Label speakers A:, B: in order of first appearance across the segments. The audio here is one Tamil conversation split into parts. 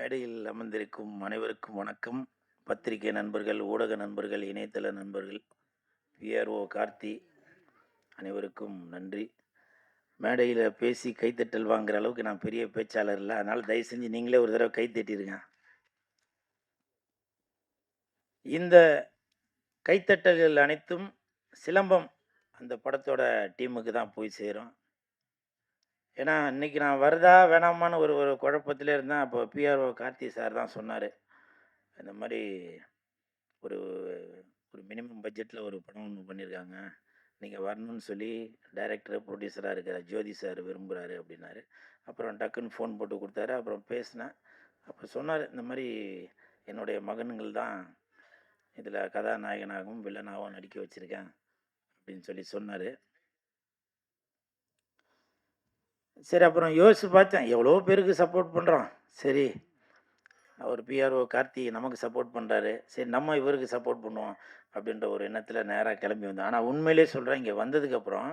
A: மேடையில் அமர்ந்திருக்கும் அனைவருக்கும் வணக்கம். பத்திரிகை நண்பர்கள், ஊடக நண்பர்கள், இணையதள நண்பர்கள், பிஆர்ஓ கார்த்தி அனைவருக்கும் நன்றி. மேடையில் பேசி கைத்தட்டல் வாங்குற அளவுக்கு நான் பெரிய பேச்சாளர் இல்லை, அதனால் தயவு செஞ்சு நீங்களே ஒரு தடவை கைத்தட்டிடுங்க. இந்த கைத்தட்டல்கள் அனைத்தும் சிலம்பம் அந்த படத்தோட டீமுக்கு தான் போய் சேரும். ஏன்னா இன்னைக்கு நான் வருதா வேணாமான்னு ஒரு ஒரு குழப்பத்திலே இருந்தேன். அப்போ பிஆர்ஓ கார்த்தி சார் தான் சொன்னார், இந்த மாதிரி ஒரு ஒரு மினிமம் பட்ஜெட்டில் ஒரு படம் ஒன்று பண்ணியிருக்காங்க, நீங்கள் வரணும்னு சொல்லி டைரக்டர் ப்ரொடியூசராக இருக்கிற ஜோதி சார் விரும்புகிறாரு அப்படின்னாரு. அப்புறம் டக்குன்னு ஃபோன் போட்டு கொடுத்தாரு. அப்புறம் பேசினேன். அப்போ சொன்னார், இந்த மாதிரி என்னுடைய மகன்கள் தான் இதில் கதாநாயகனாகவும் வில்லனாகவும் நடிக்க வச்சுருக்கேன் அப்படின்னு சொல்லி சொன்னார். சரி, அப்புறம் யோசிச்சு பார்த்தேன், எவ்வளோ பேருக்கு சப்போர்ட் பண்ணுறோம். சரி, அவர் பிஆர்ஓ கார்த்தி நமக்கு சப்போர்ட் பண்ணுறாரு, சரி நம்ம இவருக்கு சப்போர்ட் பண்ணுவோம் அப்படின்ற ஒரு எண்ணத்தில் நேராக கிளம்பி வந்தோம். ஆனால் உண்மையிலே சொல்கிறேன், இங்கே வந்ததுக்கப்புறம்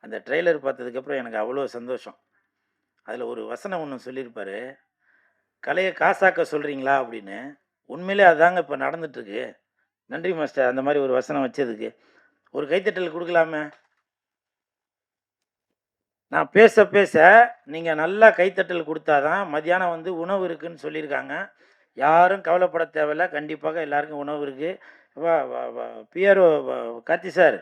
A: அந்த ட்ரெய்லர் பார்த்ததுக்கப்புறம் எனக்கு அவ்வளோ சந்தோஷம். அதில் ஒரு வசனம் ஒன்று சொல்லியிருப்பார், கலையை காசாக்க சொல்கிறீங்களா அப்படின்னு. உண்மையிலே அதாங்க இப்போ நடந்துட்டுருக்கு. நன்றி மாஸ்டர், அந்த மாதிரி ஒரு வசனம் வச்சதுக்கு ஒரு கைத்தட்டல் கொடுக்கலாமே. நான் பேச பேச நீங்கள் நல்லா கைத்தட்டல் கொடுத்தாதான் மதியானம் வந்து உணவு இருக்குதுன்னு சொல்லியிருக்காங்க. யாரும் கவலைப்பட தேவையில்லை, கண்டிப்பாக எல்லாருக்கும் உணவு இருக்குது. பிஆர்ஓ கார்த்தி சார்,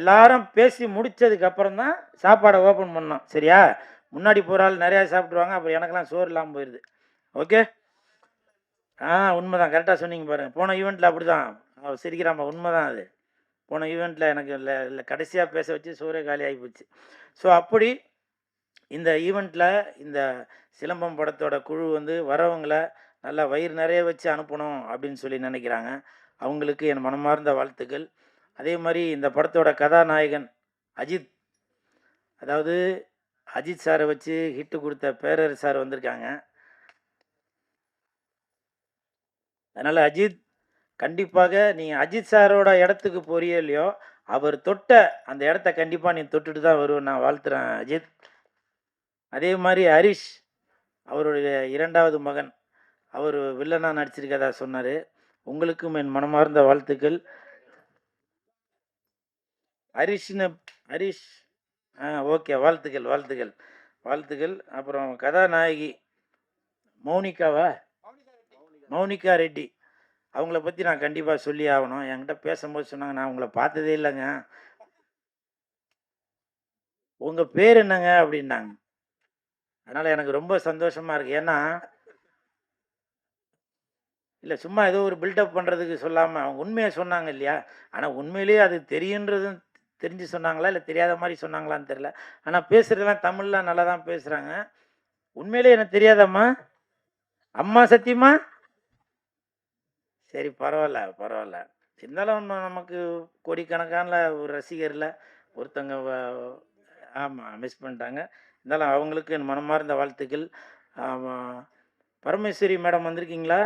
A: எல்லாரும் பேசி முடித்ததுக்கப்புறம் தான் சாப்பாடை ஓப்பன் பண்ணோம், சரியா? முன்னாடி போகிற ஆள் நிறையா சாப்பிட்ருவாங்க, அப்புறம் எனக்கெல்லாம் சோறு இல்லாமல் போயிடுது. ஓகே, உண்மை தான், கரெக்டாக சொன்னீங்க பாருங்கள். போன ஈவெண்ட்டில் அப்படி தான் சிரிக்கிறாமா, உண்மை தான் அது. போன ஈவெண்ட்டில் எனக்கு இல்லை கடைசியாக பேச வச்சு சோறே காலி ஆகி போச்சு. ஸோ அப்படி இந்த ஈவெண்ட்டில் இந்த சிலம்பம் படத்தோட குழு வந்து வரவங்களை நல்லா வயிறு நிறைய வச்சு அனுப்பணும் அப்படின்னு சொல்லி நினைக்கிறாங்க. அவங்களுக்கு என் மனமார்ந்த வாழ்த்துக்கள். அதே மாதிரி இந்த படத்தோட கதாநாயகன் அஜித், அதாவது அஜித் சாரை வச்சு ஹிட்டு கொடுத்த பேரர் சார் வந்திருக்காங்க. அதனால் அஜித், கண்டிப்பாக நீ அஜித் சாரோட இடத்துக்கு போறியோ இல்லையோ, அவர் தொட்ட அந்த இடத்த கண்டிப்பாக நீ தொட்டுட்டு தான் வருவேன், நான் வாழ்த்துறேன் அஜித். அதே மாதிரி ஹரிஷ், அவருடைய இரண்டாவது மகன், அவர் வில்லனாக நடிச்சிருக்கதா சொன்னார். உங்களுக்கும் என் மனமார்ந்த வாழ்த்துக்கள். ஹரிஷ் ஓகே, வாழ்த்துக்கள் வாழ்த்துக்கள் வாழ்த்துக்கள். அப்புறம் கதாநாயகி மௌனிகா ரெட்டி, அவங்கள பற்றி நான் கண்டிப்பாக சொல்லி ஆகணும். என்கிட்ட பேசும்போது சொன்னாங்க, நான் உங்களை பார்த்ததே இல்லைங்க, உங்கள் பேர் என்னங்க அப்படின்னாங்க. அதனால் எனக்கு ரொம்ப சந்தோஷமாக இருக்குது. ஏன்னா இல்லை, சும்மா ஏதோ ஒரு பில்டப் பண்ணுறதுக்கு சொல்லாமல் அவங்க உண்மையை சொன்னாங்க இல்லையா? ஆனால் உண்மையிலேயே அது தெரியுன்றதும் தெரிஞ்சு சொன்னாங்களா இல்லை தெரியாத மாதிரி சொன்னாங்களான்னு தெரில. ஆனால் பேசுகிறதெல்லாம் தமிழ்லாம் நல்லா தான் பேசுகிறாங்க. உண்மையிலே எனக்கு தெரியாதம்மா. அம்மா சத்தியமா? சரி, பரவாயில்ல. இருந்தாலும் நமக்கு கோடிக்கணக்கான ஒரு ரசிகரில் ஒருத்தங்க ஆமாம் மிஸ் பண்ணிட்டாங்க. இருந்தாலும் அவங்களுக்கு என் மனமார்ந்த வாழ்த்துக்கள். பரமேஸ்வரி மேடம் வந்திருக்கீங்களா?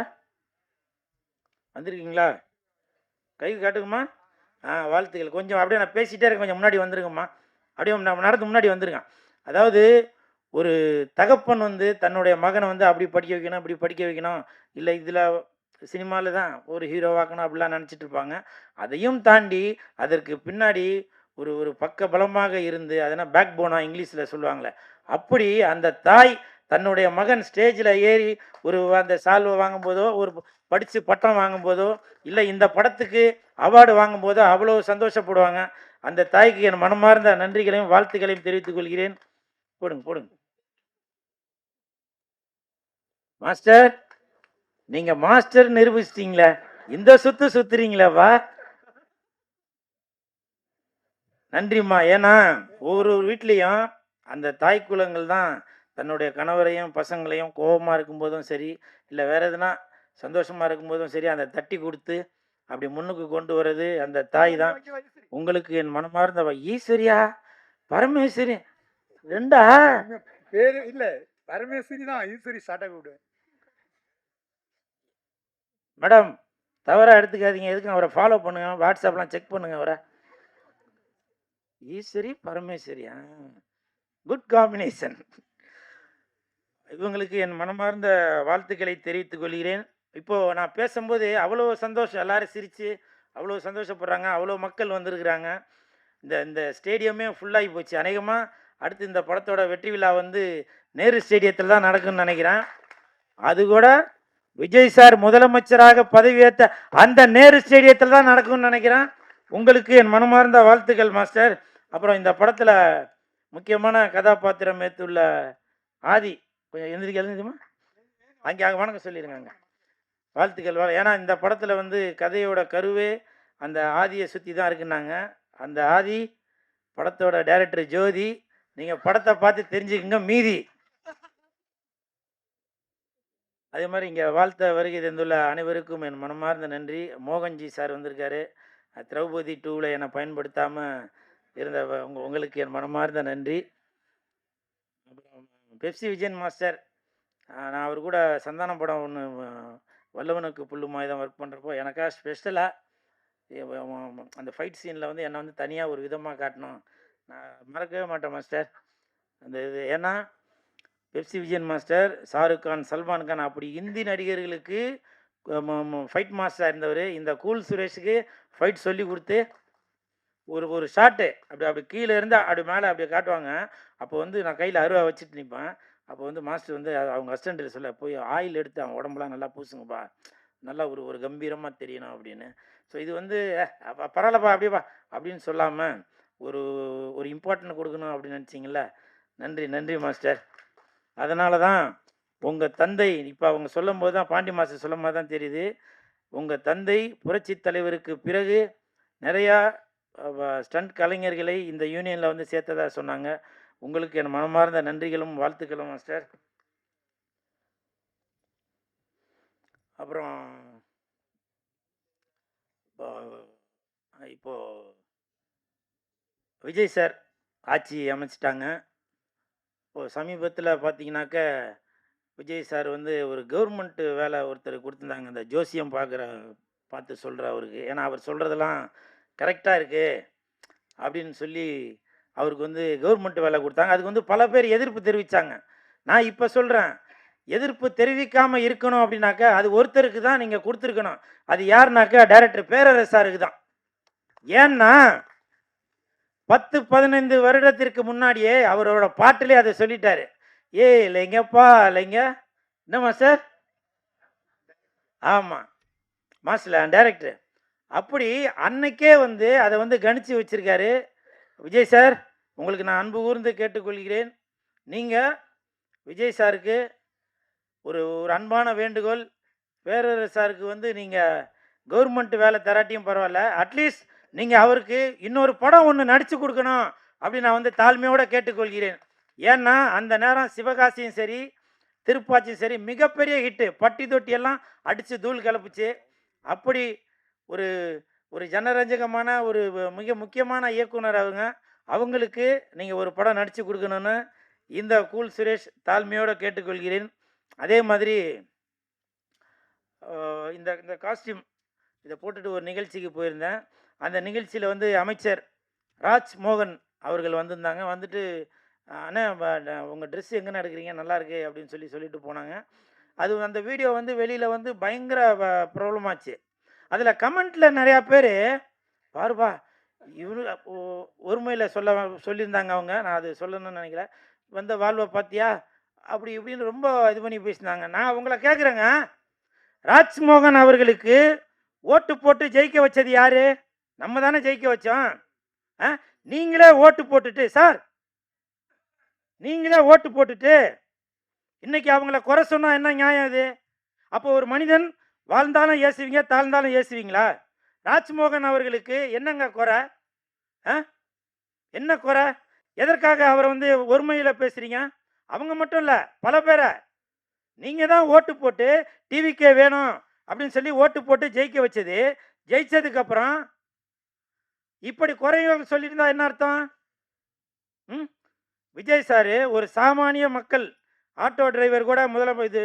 A: கை காட்டுங்கம்மா. வாழ்த்துக்கள். கொஞ்சம் அப்படியே நான் பேசிகிட்டே இருக்கேன், கொஞ்சம் முன்னாடி வந்துருங்கம்மா. அப்படியே நம்ம நடந்து முன்னாடி வந்துருங்க. அதாவது ஒரு தகப்பன் வந்து தன்னுடைய மகனை வந்து அப்படி படிக்க வைக்கணும், இப்படி படிக்க வைக்கணும், இல்லை இதில் சினிமாவில் தான் ஒரு ஹீரோவாக்கணும் அப்படிலாம் நினச்சிட்டு இருப்பாங்க. அதையும் தாண்டி அதற்கு பின்னாடி ஒரு ஒரு பக்க பலமாக இருந்து, அதனால் பேக் போனா இங்கிலீஷில் சொல்லுவாங்களே, அப்படி அந்த தாய் தன்னுடைய மகன் ஸ்டேஜில் ஏறி ஒரு அந்த சால்வை வாங்கும்போதோ, ஒரு படித்து பட்டம் வாங்கும்போதோ, இல்லை இந்த படத்துக்கு அவார்டு வாங்கும்போதோ அவ்வளோ சந்தோஷப்படுவாங்க. அந்த தாய்க்கு என் மனமார்ந்த நன்றிகளையும் வாழ்த்துக்களையும் தெரிவித்துக் கொள்கிறேன். போடுங்க. மாஸ்டர், நீங்க மாஸ்டர் நிரூபிச்சிட்டீங்களே, இந்த சுத்துறீங்களேவா? நன்றிம்மா. ஏன்னா ஒவ்வொரு வீட்லேயும் அந்த தாய் குலங்கள் தான் தன்னுடைய கணவரையும் பசங்களையும் கோபமாக இருக்கும்போதும் சரி, இல்லை வேற எதுனா சந்தோஷமாக இருக்கும்போதும் சரி, அந்த தட்டி கொடுத்து அப்படி முன்னுக்கு கொண்டு வர்றது அந்த தாய் தான். உங்களுக்கு என் மனமார்ந்த ஈஸ்வரியா பரமேஸ்வரி ரெண்டா
B: பேரு இல்லை, பரமேஸ்வரி தான், ஈஸ்வரி சாட்டை கூடு.
A: மேடம், தவறாக எடுத்துக்காதீங்க, எதுக்கு அவரை ஃபாலோ பண்ணுங்க, வாட்ஸ்அப்லாம் செக் பண்ணுங்க அவரை. ஈஸ்வரி பரமேஸ்வரியா, குட் காம்பினேஷன். இவங்களுக்கு என் மனமார்ந்த வாழ்த்துக்களை தெரிவித்துக் கொள்கிறேன். இப்போ நான் பேசும்போது அவ்வளோ சந்தோஷம், எல்லாரும் சிரிச்சு அவ்வளோ சந்தோஷப்படுறாங்க. அவ்வளோ மக்கள் வந்திருக்கிறாங்க. இந்த இந்த ஸ்டேடியமே ஃபுல்லாகி போச்சு. அநேகமா அடுத்து இந்த படத்தோட வெற்றி விழா வந்து நேரு ஸ்டேடியத்தில் தான் நடக்கும்னு நினைக்கிறேன். அது கூட விஜய் சார் முதலமைச்சராக பதவியேற்ற அந்த நேரு ஸ்டேடியத்தில் தான் நடக்கும்னு நினைக்கிறேன். உங்களுக்கு என் மனமார்ந்த வாழ்த்துக்கள் மாஸ்டர். அப்புறம் இந்த படத்தில் முக்கியமான கதாபாத்திரம் ஏற்றுள்ள ஆதி கொஞ்சம் எழுந்திரிக்கமா அங்கே வணக்கம் சொல்லிடுங்க அங்கே. வாழ்த்துக்கள் ஏன்னா இந்த படத்தில் வந்து கதையோட கருவே அந்த ஆதியை சுற்றி தான் இருக்குன்னாங்க. அந்த ஆதி படத்தோட டைரக்டர் ஜோதி. நீங்கள் படத்தை பார்த்து தெரிஞ்சுக்கங்க மீதி. அதே மாதிரி இங்கே வாழ்த்த வருகை தந்துள்ள அனைவருக்கும் என் மனமார்ந்த நன்றி. மோகன்ஜி சார் வந்திருக்காரு. திரௌபதி 2வில் என்னை பயன்படுத்தாமல் இருந்த உங்களுக்கு என் மனமார்ந்த நன்றி. அப்புறம் பெப்சி விஜயன் மாஸ்டர், நான் அவர் கூட சந்தானம் படம் ஒன்று வல்லவனுக்கு புல்லுமாய் தான் ஒர்க் பண்ணுறப்போ எனக்காக ஸ்பெஷலாக அந்த ஃபைட் சீனில் வந்து என்னை வந்து தனியாக ஒரு விதமாக காட்டணும். நான் மறக்கவே மாட்டேன் மாஸ்டர் அந்த இது. ஏன்னா பெப்சி விஜயன் மாஸ்டர், ஷாருக் கான், சல்மான் கான் அப்படி இந்தி நடிகர்களுக்கு ஃபைட் மாஸ்டராக இருந்தவர். இந்த கூல் சுரேஷுக்கு ஃபைட் சொல்லி கொடுத்து ஒரு ஷாட்டு அப்படி கீழே இருந்து அப்படி மேலே அப்படி காட்டுவாங்க. அப்போ வந்து நான் கையில் அருவா வச்சுட்டு நிற்பேன். அப்போ வந்து மாஸ்டர் வந்து அவங்க அசிஸ்டண்ட்டு சொல்ல, போய் ஆயில் எடுத்து அவன் உடம்புலாம் நல்லா பூசுங்கப்பா, நல்லா ஒரு கம்பீரமாக தெரியணும் அப்படின்னு. ஸோ இது வந்து பரவாயில்லப்பா அப்படியேப்பா அப்படின்னு சொல்லாமல் ஒரு இம்பார்ட்டன்ட் கொடுக்கணும் அப்படின்னு நினச்சிங்கள. நன்றி மாஸ்டர். அதனால தான் உங்கள் தந்தை இப்போ அவங்க சொல்லும் போது தான், பாண்டி மாஸ்டர் சொல்லும் போது தான் தெரியுது, உங்கள் தந்தை புரட்சி தலைவருக்கு பிறகு நிறையா ஸ்டண்ட் கலைஞர்களை இந்த யூனியனில் வந்து சேர்த்ததாக சொன்னாங்க. உங்களுக்கு என் மனமார்ந்த நன்றிகளும் வாழ்த்துக்களும் மாஸ்டர். அப்புறம் இப்போ விஜய் சார் ஆட்சி அமைச்சிட்டாங்க. இப்போது சமீபத்தில் பார்த்தீங்கன்னாக்க விஜய் சார் வந்து ஒரு கவர்மெண்ட்டு வேலை ஒருத்தர் கொடுத்துருந்தாங்க, இந்த ஜோசியம் பார்த்து சொல்கிற அவருக்கு. ஏன்னா அவர் சொல்கிறதெல்லாம் கரெக்டாக இருக்குது அப்படின்னு சொல்லி அவருக்கு வந்து கவர்மெண்ட் வேலை கொடுத்தாங்க. அதுக்கு வந்து பல பேர் எதிர்ப்பு தெரிவித்தாங்க. நான் இப்போ சொல்கிறேன், எதிர்ப்பு தெரிவிக்காமல் இருக்கணும் அப்படின்னாக்கா அது ஒருத்தருக்கு தான் நீங்கள் கொடுத்துருக்கணும். அது யாருனாக்கா டைரக்டர் பேரரசாருக்கு தான். ஏன்னா 10-15 வருடத்திற்கு முன்னாடியே அவரோட பாட்டிலே அதை சொல்லிட்டாரு. இல்லைங்கப்பா இல்லைங்க என்ன மாஸ்டர். ஆமாம் மாஸ்டர் டைரக்டர் அப்படி அன்னைக்கே வந்து அதை வந்து கணிச்சு வச்சிருக்காரு. விஜய் சார், உங்களுக்கு நான் அன்பு கூர்ந்து கேட்டுக்கொள்கிறேன். நீங்கள் விஜய் சாருக்கு ஒரு அன்பான வேண்டுகோள், பேரரசாருக்கு வந்து நீங்கள் கவர்மெண்ட் வேலை தராட்டியும் பரவாயில்ல, அட்லீஸ்ட் நீங்கள் அவருக்கு இன்னொரு படம் ஒன்று நடித்து கொடுக்கணும் அப்படின்னு நான் வந்து தாழ்மையோடு கேட்டுக்கொள்கிறேன். ஏன்னா அந்த நேரம் சிவகாசியும் சரி திருப்பாச்சியும் சரி மிகப்பெரிய ஹிட்டு, பட்டி தொட்டியெல்லாம் அடித்து தூள் கிளப்புச்சு. அப்படி ஒரு ஜனரஞ்சகமான ஒரு மிக முக்கியமான இயக்குனர் அவங்களுக்கு நீங்கள் ஒரு படம் நடித்து கொடுக்கணுன்னு இந்த கூல் சுரேஷ் தாழ்மையோடு கேட்டுக்கொள்கிறேன். அதே மாதிரி இந்த காஸ்டியூம் இதை போட்டுட்டு ஒரு நிகழ்ச்சிக்கு போயிருந்தேன். அந்த நிகழ்ச்சியில் வந்து அமைச்சர் ராஜ்மோகன் அவர்கள் வந்திருந்தாங்க. வந்துட்டு அண்ணா உங்கள் ட்ரெஸ் எங்கேன்னு எடுக்கிறீங்க, நல்லா இருக்கு அப்படின்னு சொல்லிட்டு போனாங்க. அது அந்த வீடியோ வந்து வெளியில் வந்து பயங்கர ப்ராப்ளம் ஆச்சு. அதில் கமெண்ட்டில் நிறையா பேர் பாருப்பா இவரு ஒருமையில் சொல்லியிருந்தாங்க அவங்க, நான் அது சொல்லணும்னு நினைக்கல, வந்த வாழ்வை பார்த்தியா அப்படி இப்படின்னு ரொம்ப இது பண்ணி பேசினாங்க. நான் உங்களை கேட்குறேங்க, ராஜ்மோகன் அவர்களுக்கு ஓட்டு போட்டு ஜெயிக்க வச்சது யாரு? நம்ம தானே ஜெயிக்க வச்சோம். நீங்களே ஓட்டு போட்டுட்டு சார், நீங்களே ஓட்டு போட்டுட்டு இன்னைக்கு அவங்கள குறை சொன்னா என்ன நியாயம் இது? அப்போ ஒரு மனிதன் வாழ்ந்தாலும் ஏசுவீங்க, தாழ்ந்தாலும் ஏசுவீங்களா? ராஜ்மோகன் அவர்களுக்கு என்னங்க குறை? என்ன குறை? எதற்காக அவரை வந்து ஒருமையில் பேசுறீங்க? அவங்க மட்டும் இல்லை, பல பேரை நீங்கள் தான் ஓட்டு போட்டு டிவிக்கே வேணும் அப்படின்னு சொல்லி ஓட்டு போட்டு ஜெயிக்க வச்சது. ஜெயிச்சதுக்கு அப்புறம் இப்படி குறையும் சொல்லியிருந்தா என்ன அர்த்தம்? விஜய் சாரு ஒரு சாமானிய மக்கள் ஆட்டோ டிரைவர் கூட முதல்ல இது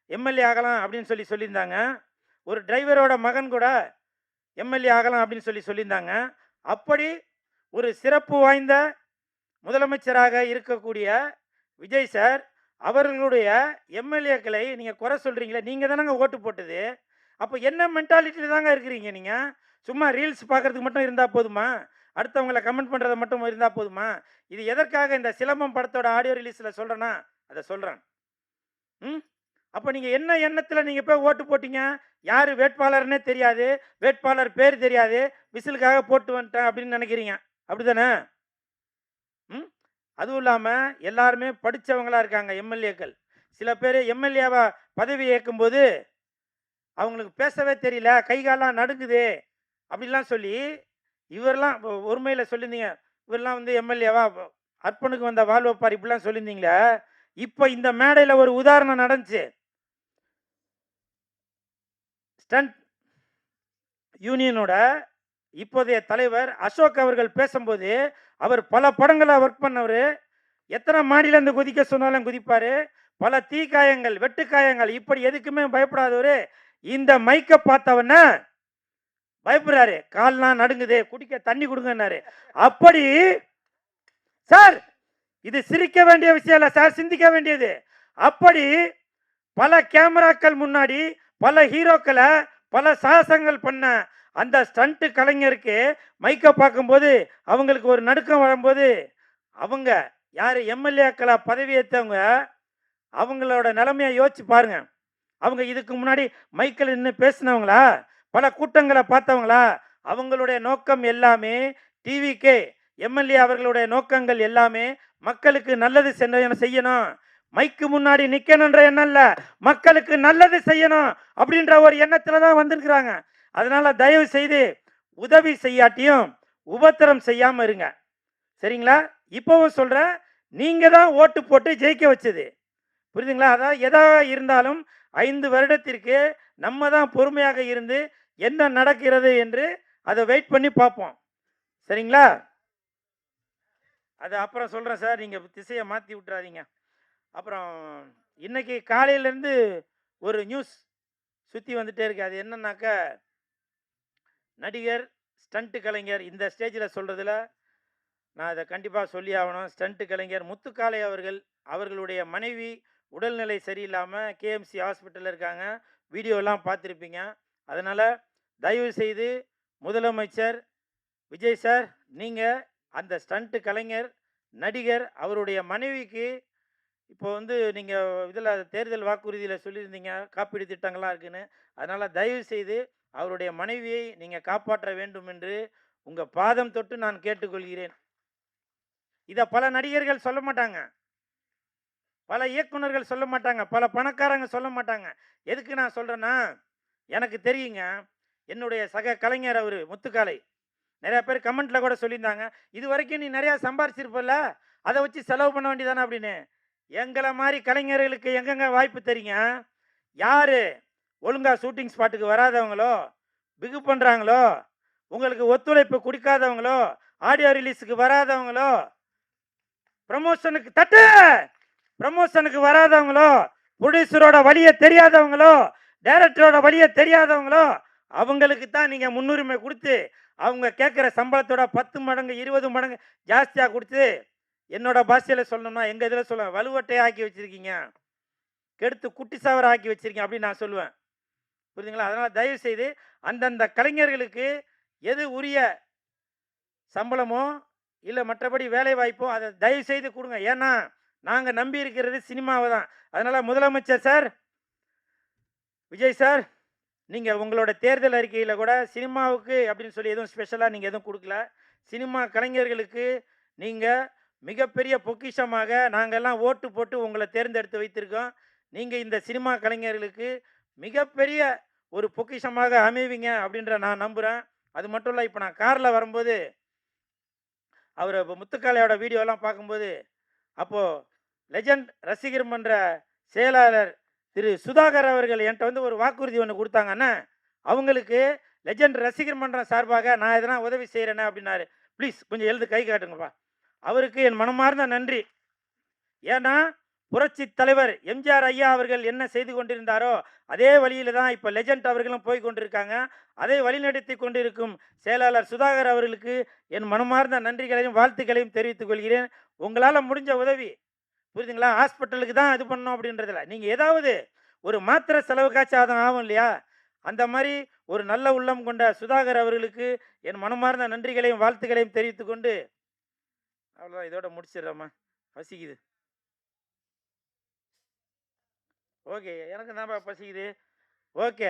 A: எம்எல்ஏ ஆகலாம் அப்படின்னு சொல்லியிருந்தாங்க. ஒரு டிரைவரோட மகன் கூட எம்எல்ஏ ஆகலாம் அப்படின்னு சொல்லியிருந்தாங்க. அப்படி ஒரு சிறப்பு வாய்ந்த முதலமைச்சராக இருக்கக்கூடிய விஜய் சார் அவர்களுடைய எம்எல்ஏக்களை நீங்கள் குறை சொல்கிறீங்களே, நீங்கள் தானங்க ஓட்டு போட்டது. அப்போ என்ன மென்டாலிட்டியில் தாங்க இருக்கிறீங்க நீங்கள்? சும்மா ரீல்ஸ் பார்க்கறதுக்கு மட்டும் இருந்தால் போதுமா? அடுத்தவங்கள கமெண்ட் பண்ணுறது மட்டும் இருந்தால் போதுமா? இது எதற்காக இந்த சிலம்பம் படத்தோட ஆடியோ ரிலீஸில் சொல்கிறேன்னா அதை சொல்கிறேன். ம் அப்போ நீங்கள் என்ன எண்ணத்தில் நீங்கள் போய் ஓட்டு போட்டீங்க? யார் வேட்பாளர்னே தெரியாது, வேட்பாளர் பேர் தெரியாது, விசிலுக்காக போட்டு வந்துட்டேன் அப்படின்னு நினைக்கிறீங்க, அப்படி தானே? ம் அதுவும் இல்லாமல் எல்லாருமே படித்தவங்களா இருக்காங்க எம்எல்ஏக்கள். சில பேர் எம்எல்ஏவா பதவி ஏற்கும்போது அவங்களுக்கு பேசவே தெரியல, கை கால்லாம் நடுங்குது அப்படிலாம் சொல்லி, இவரெல்லாம் ஒருமையில் சொல்லியிருந்தீங்க, இவரெல்லாம் வந்து எம்எல்ஏவா அர்ப்பனுக்கு வந்த வாழ் வைப்பார் இப்படிலாம் சொல்லியிருந்தீங்களே. இப்போ இந்த மேடையில் ஒரு உதாரணம் நடந்துச்சு. ஸ்டண்ட் யூனியனோட இப்போதைய தலைவர் அசோக் அவர்கள் பேசும்போது, அவர் பல படங்களை ஒர்க் பண்ணவர், எத்தனை மாடியிலேருந்து குதிக்க சொன்னாலும் குதிப்பார், பல தீக்காயங்கள் வெட்டுக்காயங்கள் இப்படி எதுக்குமே பயப்படாதவர் இந்த மைக்கை பார்த்தவன பயப்படுறாரு, கால்லாம் நடுங்குது, குடிக்க தண்ணி கொடுங்கன்னாரு. அப்படி சார் இது சிரிக்க வேண்டிய விஷயம் இல்லை சார், சிந்திக்க வேண்டியது. அப்படி பல கேமராக்கள் முன்னாடி பல ஹீரோக்களை பல சாகசங்கள் பண்ண அந்த ஸ்டண்ட் கலைஞருக்கு மைக்கை பார்க்கும்போது அவங்களுக்கு ஒரு நடுக்கம் வரும்போது, அவங்க யார் எம்எல்ஏக்களை பதவி ஏற்றவங்க அவங்களோட நிலைமையை யோசிச்சு பாருங்க. அவங்க இதுக்கு முன்னாடி மைக்கில் நின்று பேசினவங்களா, பல கூட்டங்களை பார்த்தவங்களா? அவங்களுடைய நோக்கம் எல்லாமே டிவிக்கே எம்எல்ஏ அவர்களுடைய நோக்கங்கள் எல்லாமே மக்களுக்கு நல்லது செய்யணும், மைக்கு முன்னாடி நிக்கணும்ன்ற எண்ணம் இல்ல, மக்களுக்கு நல்லது செய்யணும் அப்படின்ற ஒரு எண்ணத்துல தான் வந்திருக்கிறாங்க. அதனால தயவு செய்து உதவி செய்யாட்டியும் உபத்திரம் செய்யாம இருங்க, சரிங்களா? இப்பவும் சொல்றேன், நீங்க தான் ஓட்டு போட்டு ஜெயிக்க வச்சது, புரியுதுங்களா? அதாவது எதா இருந்தாலும் 5 வருடத்திற்கு நம்ம தான் பொறுமையாக இருந்து என்ன நடக்கிறது என்று அதை வெயிட் பண்ணி பார்ப்போம், சரிங்களா? அது அப்புறம் சொல்றேன் சார், நீங்க திசையை மாற்றி விட்டுறாதீங்க. அப்புறம் இன்னைக்கு காலையிலேருந்து ஒரு நியூஸ் சுற்றி வந்துட்டே இருக்கு. அது என்னன்னாக்கா, நடிகர் ஸ்டண்ட் கலைஞர் இந்த ஸ்டேஜில் சொல்கிறதுல நான் அதை கண்டிப்பாக சொல்லி ஆகணும். ஸ்டண்ட் கலைஞர் முத்துக்காளை அவர்களுடைய மனைவி உடல்நிலை சரியில்லாமல் கேஎம்சி ஹாஸ்பிட்டலில் இருக்காங்க. வீடியோலாம் பார்த்துருப்பீங்க. அதனால் தயவு செய்து முதலமைச்சர் விஜய் சார், நீங்கள் அந்த ஸ்டண்ட் கலைஞர் நடிகர் அவருடைய மனைவிக்கு இப்போ வந்து நீங்கள் இதில் தேர்தல் வாக்குறுதியில் சொல்லியிருந்தீங்க காப்பீடு திட்டங்கள்லாம் இருக்குன்னு. அதனால் தயவு செய்து அவருடைய மனைவியை நீங்கள் காப்பாற்ற வேண்டும் என்று உங்கள் பாதம் தொட்டு நான் கேட்டுக்கொள்கிறேன். இதை பல நடிகர்கள் சொல்ல மாட்டாங்க, பல இயக்குனர்கள் சொல்ல மாட்டாங்க, பல பணக்காரங்க சொல்ல மாட்டாங்க. எதுக்கு நான் சொல்கிறேன்னா, எனக்கு தெரியுங்க, என்னுடைய சக கலைஞர் அவர் முத்துக்காலை நிறையா பேர் கமெண்ட்டில் கூட சொல்லியிருந்தாங்க, இது வரைக்கும் நீ நிறையா சம்பாரிச்சிருப்பல, அதை வச்சு செலவு பண்ண வேண்டியதானே அப்படின்னு. எங்களை மாதிரி கலைஞர்களுக்கு எங்கெங்க வாய்ப்பு தெரியுங்க? யார் ஒழுங்காக ஷூட்டிங் ஸ்பாட்டுக்கு வராதவங்களோ, பிகு பண்ணுறாங்களோ, உங்களுக்கு ஒத்துழைப்பு கொடுக்காதவங்களோ, ஆடியோ ரிலீஸுக்கு வராதவங்களோ, ப்ரமோஷனுக்கு வராதவங்களோ, ப்ரொடியூசரோட வழியை தெரியாதவங்களோ, டைரக்டரோட வழியை தெரியாதவங்களோ, அவங்களுக்கு தான் நீங்கள் முன்னுரிமை கொடுத்து அவங்க கேட்குற சம்பளத்தோட 10 மடங்கு 20 மடங்கு ஜாஸ்தியாக கொடுத்து, என்னோட பாஷையில் சொல்லணும்னா எங்கள் இதில் சொல்லுவேன், வலுவட்டையை ஆக்கி வச்சுருக்கீங்க, கெடுத்து குட்டி சாவரை ஆக்கி வச்சுருக்கீங்க அப்படின்னு நான் சொல்லுவேன், புரியுதுங்களா? அதனால் தயவு செய்து அந்தந்த கலைஞர்களுக்கு எது உரிய சம்பளமோ இல்லை மற்றபடி வேலை வாய்ப்போ அதை தயவு செய்து கொடுங்க. ஏன்னா நாங்கள் நம்பி இருக்கிறது சினிமாவை தான். அதனால் முதலமைச்சர் சார், விஜய் சார், நீங்கள் உங்களோட தேர்தல் அறிக்கையில் கூட சினிமாவுக்கு அப்படின்னு சொல்லி எதுவும் ஸ்பெஷலாக நீங்கள் எதுவும் கொடுக்கல. சினிமா கலைஞர்களுக்கு நீங்கள் மிகப்பெரிய பொக்கிஷமாக நாங்கள்லாம் ஓட்டு போட்டு உங்களை தேர்ந்தெடுத்து வைத்திருக்கோம். நீங்கள் இந்த சினிமா கலைஞர்களுக்கு மிகப்பெரிய ஒரு பொக்கிஷமாக அமைவீங்க அப்படின்ற நான் நம்புகிறேன். அது மட்டும் இல்லை, இப்போ நான் காரில் வரும்போது அவர் முத்துக்காளையோட வீடியோலாம் பார்க்கும்போது, அப்போது லெஜண்ட் ரசிகர் மன்ற செயலாளர் திரு சுதாகர் அவர்கள் என்கிட்ட வந்து ஒரு வாக்குறுதி ஒன்று கொடுத்தாங்கண்ணே, அவங்களுக்கு லெஜண்ட் ரசிகர் மன்றம் சார்பாக நான் எதனா உதவி செய்கிறேண்ணே அப்படின்னாரு. ப்ளீஸ் கொஞ்சம் எழுது கை காட்டுங்கப்பா. அவருக்கு என் மனமார்ந்த நன்றி. ஏன்னா புரட்சி தலைவர் எம்ஜிஆர் ஐயா அவர்கள் என்ன செய்து கொண்டிருந்தாரோ அதே வழியில் தான் இப்போ லெஜண்ட் அவர்களும் போய் கொண்டிருக்காங்க. அதை வழிநடத்தி கொண்டிருக்கும் செயலாளர் சுதாகர் அவர்களுக்கு என் மனமார்ந்த நன்றிகளையும் வாழ்த்துக்களையும் தெரிவித்துக் கொள்கிறேன். உங்களால் முடிஞ்ச உதவி புரியுதுங்களா? ஹாஸ்பிட்டலுக்கு தான் இது பண்ணணும் அப்படின்றதில்ல. நீங்க ஏதாவது ஒரு மாத்திரை செலவுக்காச்சும் அது ஆகும் இல்லையா? அந்த மாரி ஒரு நல்ல உள்ளம் கொண்ட சுதாகர் அவர்களுக்கு என் மனமார்ந்த நன்றிகளையும், வாழ்த்துக்களையும் தெரிவித்துக் கொண்டு, அவ்வளோதான் இதோட முடிச்சிடுறேம்மா. பசிக்குது. ஓகே. எனக்கு தான்ப்பா பசிக்குது. ஓகே.